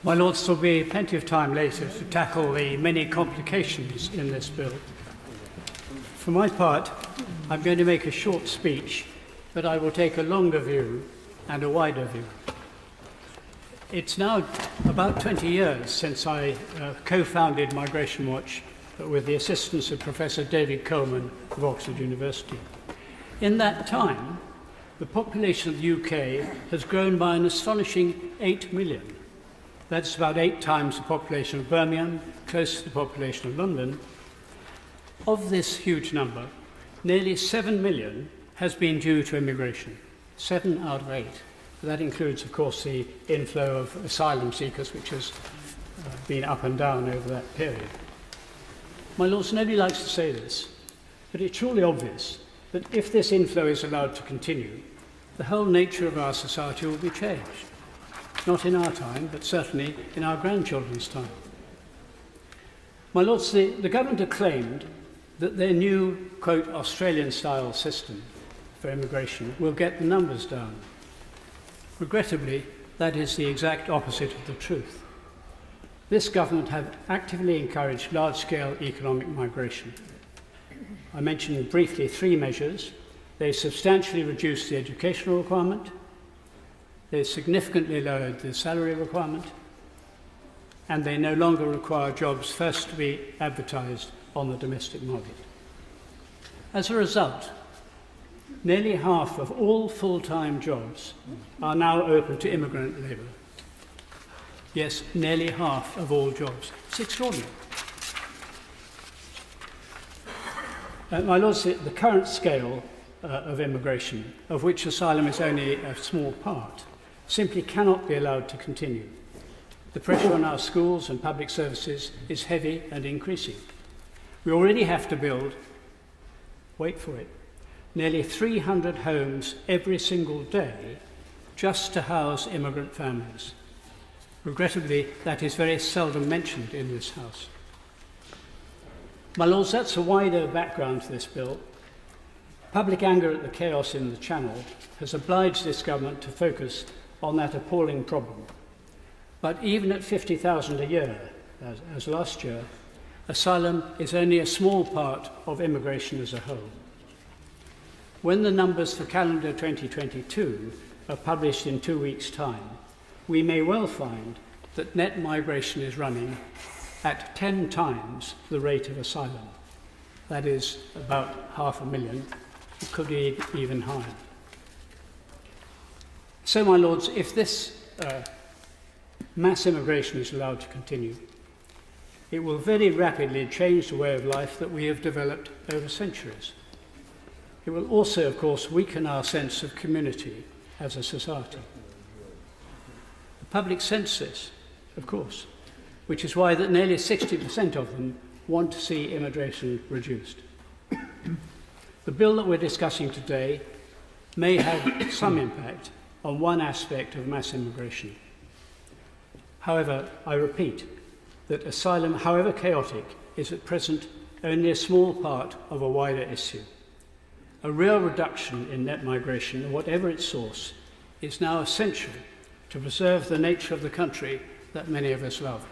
My Lords, there will be plenty of time later to tackle the many complications in this bill. For my part, I'm going to make a short speech, but I will take a longer view and a wider view. It's now about 20 years since I co-founded Migration Watch with the assistance of Professor David Coleman of Oxford University. In that time, the population of the UK has grown by an astonishing 8 million. That's about 8 times the population of Birmingham, close to the population of London. Of this huge number, nearly 7 million has been due to immigration, 7 out of 8. That includes, of course, the inflow of asylum seekers, which has been up and down over that period. My Lords, nobody likes to say this, but it's surely obvious that if this inflow is allowed to continue, the whole nature of our society will be changed. Not in our time, but certainly in our grandchildren's time. My Lords, the government have claimed that their new, quote, Australian-style system for immigration will get the numbers down. Regrettably, that is the exact opposite of the truth. This government have actively encouraged large-scale economic migration. I mentioned briefly 3 measures. They substantially reduced the educational requirement, they significantly lowered the salary requirement, and they no longer require jobs first to be advertised on the domestic market. As a result, nearly half of all full-time jobs are now open to immigrant labour. Yes, nearly half of all jobs. It's extraordinary. My Lords, the current scale of immigration, of which asylum is only a small part, simply cannot be allowed to continue. The pressure on our schools and public services is heavy and increasing. We already have to build, wait for it, nearly 300 homes every single day just to house immigrant families. Regrettably, that is very seldom mentioned in this House. My Lords, that's a wider background to this bill. Public anger at the chaos in the Channel has obliged this government to focus on that appalling problem. But even at 50,000 a year, as last year, asylum is only a small part of immigration as a whole. When the numbers for calendar 2022 are published in 2 weeks' time, we may well find that net migration is running at 10 times the rate of asylum. That is about 500,000. It could be even higher. So, my Lords, if this mass immigration is allowed to continue, it will very rapidly change the way of life that we have developed over centuries. It will also, of course, weaken our sense of community as a society. The public sense this, of course, which is why that nearly 60% of them want to see immigration reduced. The bill that we're discussing today may have some impact on one aspect of mass immigration. However, I repeat that asylum, however chaotic, is at present only a small part of a wider issue. A real reduction in net migration, whatever its source, is now essential to preserve the nature of the country that many of us love.